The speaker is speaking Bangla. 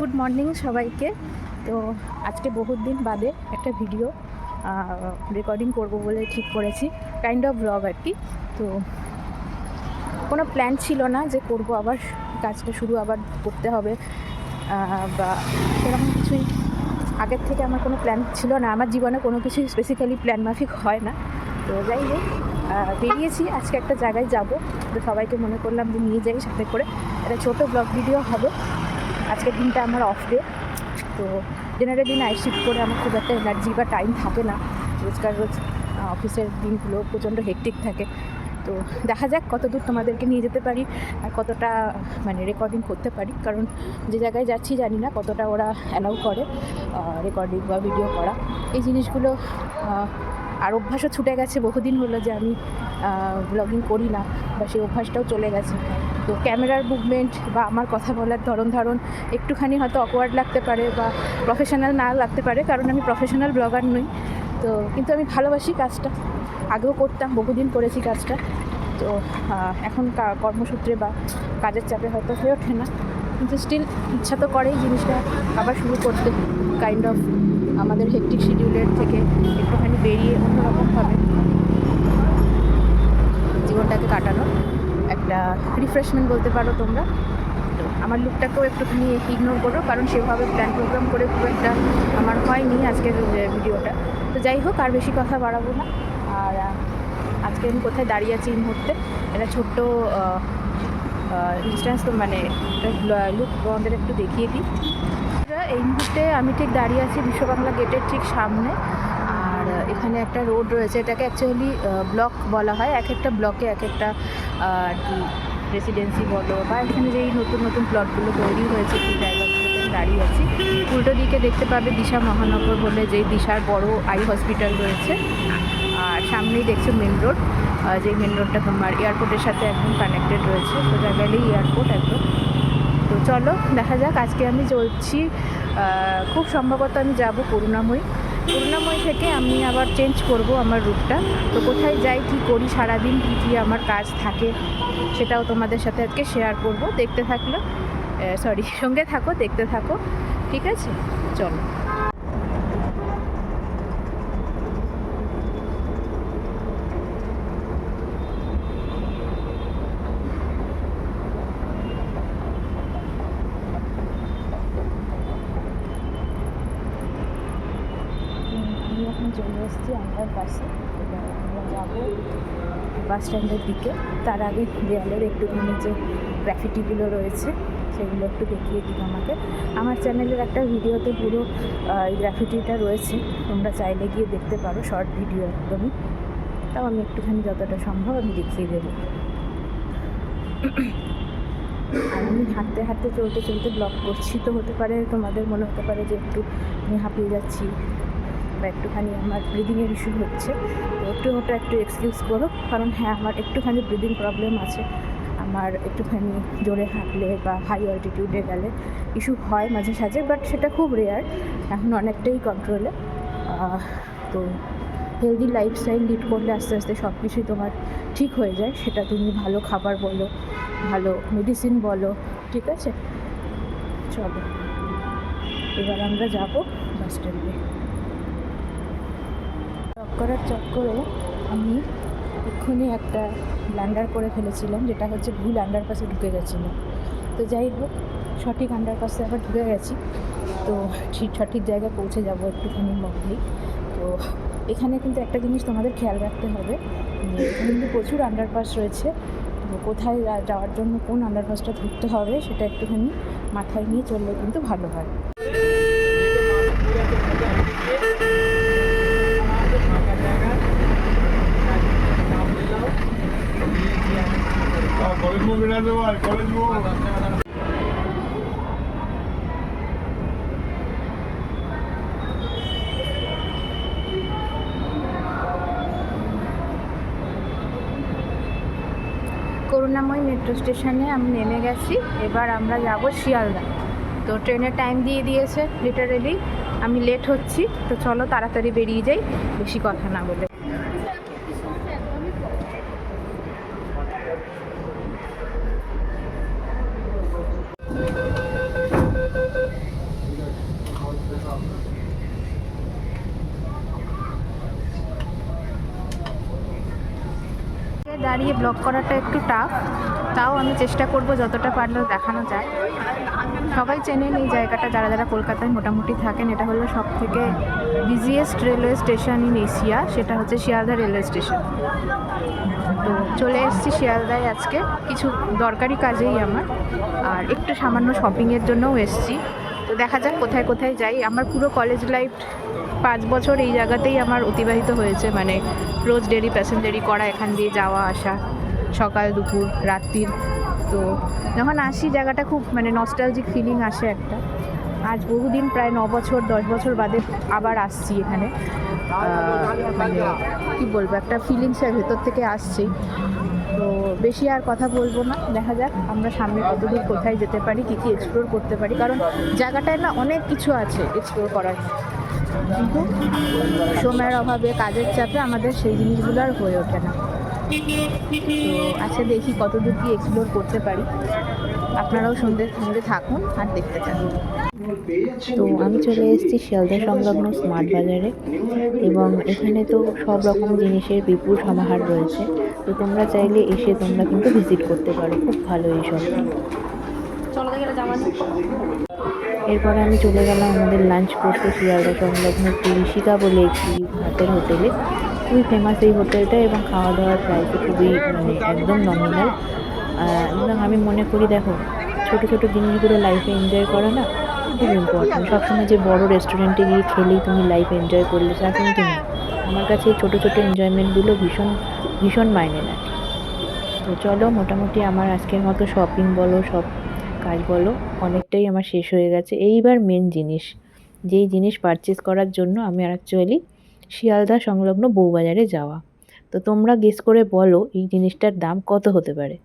গুড মর্নিং সবাইকে। তো আজকে বহুত দিন বাদে একটা ভিডিও রেকর্ডিং করব বলে ঠিক করেছি, কাইন্ড অফ ব্লগ আর কি। তো কোনো প্ল্যান ছিল না যে করব, আবার কাজটা শুরু আবার করতে হবে বা সেরকম কিছুই আগের থেকে আমার কোনো প্ল্যান ছিল না। আমার জীবনে কোনো কিছুই স্পেসিক্যালি প্ল্যান মাফিক হয় না। তো যাই হোক, বেরিয়েছি আজকে একটা জায়গায় যাব। তো সবাইকে মনে করলাম যে নিয়ে যাই সাথে করে। একটা ছোটো ব্লগ ভিডিও হবে। আজকের দিনটা আমার অফ ডে। তো জেনারেলি নাইট শিফট করে আমার খুব একটা এনার্জি বা টাইম থাকে না। রোজকার রোজ অফিসের দিনগুলো প্রচণ্ড হেক্টিক থাকে। তো দেখা যাক কতদূর তোমাদেরকে নিয়ে যেতে পারি আর কতটা রেকর্ডিং করতে পারি, কারণ যে জায়গায় যাচ্ছি জানি না কতটা ওরা অ্যালাউ করে রেকর্ডিং বা ভিডিও করা। এই জিনিসগুলো আর অভ্যাসও ছুটে গেছে, বহুদিন হলো যে আমি ব্লগিং করি না, বা সেই অভ্যাসটাও চলে গেছে। তো ক্যামেরার মুভমেন্ট বা আমার কথা বলার ধরন একটুখানি হয়তো অকওয়ার্ড লাগতে পারে বা প্রফেশনাল না লাগতে পারে, কারণ আমি প্রফেশনাল ব্লগার নই। তো কিন্তু আমি ভালোবাসি কাজটা, আগেও করতাম, বহুদিন করেছি কাজটা। তো এখন কর্মসূত্রে বা কাজের চাপে হয়তো হয়ে ওঠে না, কিন্তু স্টিল ইচ্ছা তো করেই জিনিসটা আবার শুরু করতে, কাইন্ড অফ আমাদের হেক্টিক শিডিউলের থেকে একটুখানি বেরিয়ে অন্যরকমভাবে জীবনটাকে কাটানো, একটা রিফ্রেশমেন্ট বলতে পারো তোমরা। তো আমার লুকটাকেও একটুখানি ইগনোর করো, কারণ সেভাবে প্ল্যান প্রোগ্রাম করে খুব একটা আমার হয়নি আজকের ভিডিওটা। তো যাই হোক, আর বেশি কথা বাড়াবো না। আর আজকে আমি কোথায় দাঁড়িয়ে আছি এই মুহূর্তে, একটা ছোট্ট ইনস্ট্যান্স, তো লুক তোমাদের একটু দেখিয়ে দিই। এই মুহূর্তে আমি ঠিক দাঁড়িয়ে আছি বিশ্ববাংলা গেটের ঠিক সামনে। আর এখানে একটা রোড রয়েছে, এটাকে অ্যাকচুয়ালি ব্লক বলা হয়। এক একটা ব্লকে এক একটা আর কি রেসিডেন্সি বলো, বা এখানে যেই নতুন নতুন প্লটগুলো তৈরি হয়েছে সেই জায়গাগুলোতে দাঁড়িয়ে আছি। উল্টো দিকে দেখতে পাবে দিশা মহানগর বলে, যেই দিশার বড় আই হসপিটাল রয়েছে। আর সামনেই দেখছো মেন রোড, যেই মেন রোডটা তোমার এয়ারপোর্টের সাথে একদম কানেক্টেড রয়েছে। সোজা গেলেই এয়ারপোর্ট একদম। তো চলো দেখা যাক। আজকে আমি চলছি, খুব সম্ভবত আমি যাব করুণাময়ী থেকে আমি আবার চেঞ্জ করব আমার রুটটা। তো কোথায় যাই, কী করি সারাদিন, কী আমার কাজ থাকে, সেটাও তোমাদের সাথে আজকে শেয়ার করব। সঙ্গে থাকো, দেখতে থাকো, ঠিক আছে? চলো। আমি এখন চলে এসেছি আন্ডারপাসে। এবার আমরা যাবো বাস স্ট্যান্ডের দিকে। তার আগে দেয়ালের একটুখানি যে গ্রাফিটিগুলো রয়েছে সেগুলো একটু দেখিয়ে দিই আমাকে। আমার চ্যানেলের একটা ভিডিওতে পুরো এই গ্রাফিটিটা রয়েছে, তোমরা চাইলে গিয়ে দেখতে পারো, শর্ট ভিডিও একদমই। তাও আমি একটুখানি যতটা সম্ভব আমি দেখিয়ে দেবো। আর আমি হাঁটতে হাঁটতে চলতে ব্লগ করছি, তো হতে পারে তোমাদের মনে হতে পারে যে একটু আমি হাঁপিয়ে যাচ্ছি বা একটুখানি আমার ব্রিদিংয়ের ইস্যু হচ্ছে। তো ওটা একটু এক্সকিউজ করো, কারণ হ্যাঁ, আমার একটুখানি ব্রিদিং প্রবলেম আছে। আমার একটুখানি জোরে হাঁটলে বা হাই অল্টিটিউডে গেলে ইস্যু হয় মাঝে সাঝে, বাট সেটা খুব রেয়ার, এখন অনেকটাই কন্ট্রোলে। তো হেলদি লাইফস্টাইল লিড করলে আস্তে আস্তে সব কিছুই তোমার ঠিক হয়ে যায়। সেটা তুমি ভালো খাবার বলো, ভালো মেডিসিন বলো, ঠিক আছে? চলো এবার আমরা যাব বাস স্ট্যান্ডে। করার চক্করে আমি এক্ষুনি একটা ব্লান্ডার করে ফেলেছিলাম, যেটা হচ্ছে ভুল আন্ডারপাসে ঢুকে গেছিলো। তো যাই হোক, সঠিক আন্ডারপাসে আবার ঢুকে গেছি। তো সঠিক জায়গায় পৌঁছে যাব একটুখানির মধ্যেই। তো এখানে কিন্তু একটা জিনিস তোমাদের খেয়াল রাখতে হবে, এখানে কিন্তু প্রচুর আন্ডারপাস রয়েছে। তো কোথায় যাওয়ার জন্য কোন আন্ডারপাসটা ধরতে হবে সেটা একটুখানি মাথায় নিয়ে চললে কিন্তু ভালো হয়। করুণাময়ী মেট্রো স্টেশনে আমি নেমে গেছি। এবার আমরা যাব শিয়ালদা। তো ট্রেনের টাইম দিয়ে দিয়েছে লিটারেলি, আমি লেট হচ্ছি। তো চলো তাড়াতাড়ি বেরিয়ে যাই, বেশি কথা না বলে। দাঁড়িয়ে ব্লগ করাটা একটু টাফ, তাও আমি চেষ্টা করব যতটা পারলেও দেখানো যায়। সবাই চেনেন এই জায়গাটা, যারা যারা কলকাতায় মোটামুটি থাকেন। এটা হলো সব থেকে busiest railway station in Asia, সেটা হচ্ছে শিয়ালদা রেলওয়ে স্টেশন। তো চলে এসেছি শিয়ালদায় আজকে কিছু দরকারি কাজেই আমার, আর একটু সামান্য শপিংয়ের জন্যও এসেছি। তো দেখা যাক কোথায় কোথায় যাই। আমার পুরো কলেজ লাইফ 5 বছর এই জায়গাতেই আমার অতিবাহিত হয়েছে, মানে রোজ ডেলি প্যাসেঞ্জারি করা, এখান দিয়ে যাওয়া আসা, সকাল দুপুর রাত্রির। তো যখন আসি জায়গাটা খুব মানে নস্টালজিক ফিলিং আসে একটা। আজ বহুদিন, প্রায় 9 বছর 10 বছর বাদে আবার আসছি এখানে। মানে কী বলবো, একটা ফিলিংসের ভেতর থেকে আসছি। তো বেশি আর কথা বলবো না, দেখা যাক আমরা সামনে কতদূর কোথায় যেতে পারি, কী কী এক্সপ্লোর করতে পারি। কারণ জায়গাটায় না অনেক কিছু আছে এক্সপ্লোর করার, কিন্তু সময়ের অভাবে, কাজের চাপে আমাদের সেই জিনিসগুলো আর হয়ে ওঠে না। তো আচ্ছা, দেখি কতদূর কি এক্সপ্লোর করতে পারি। আপনারাও সঙ্গে থাকুন আর দেখতে থাকুন। তো আমি চলে এসেছি শিয়ালদা সংলগ্ন স্মার্ট বাজারে, এবং এখানে তো সব রকম জিনিসের বিপুল সমাহার রয়েছে। তো তোমরা চাইলে এসে তোমরা কিন্তু ভিজিট করতে পারো, খুব ভালো এই সব। এরপরে আমি চলে গেলাম আমাদের লাঞ্চ করতে শিয়ালদা সংলগ্ন একটি ঋষিকা বলে একটি ভাতের হোটেলে। খুবই ফেমাস এই হোটেলটা, এবং খাওয়া দাওয়ার প্রাইসও খুবই মানে একদম নমিনাল। এবং আমি মনে করি, দেখো, ছোটো ছোটো জিনিসগুলো লাইফে এনজয় করা না খুব ইম্পর্টেন্ট। সবসময় যে বড় রেস্টুরেন্টে গিয়ে খেলেই তুমি লাইফ এনজয় করলে তা কিন্তু না। আমার কাছে এই ছোটো ছোটো এনজয়মেন্টগুলো ভীষণ ভীষণ মাইনে নেয়। তো চলো, মোটামুটি আমার আজকের মতো শপিং বলো, সব কাজ বলো, অনেকটাই আমার শেষ হয়ে গেছে। এইবার মেন জিনিস, যেই জিনিস পারচেস করার জন্য আমি অ্যাকচুয়ালি শিয়ালদা সংলগ্ন বউবাজারে যাওয়া। তো তোমরা গেস করে বলো এই জিনিসটার দাম কত হতে পারে।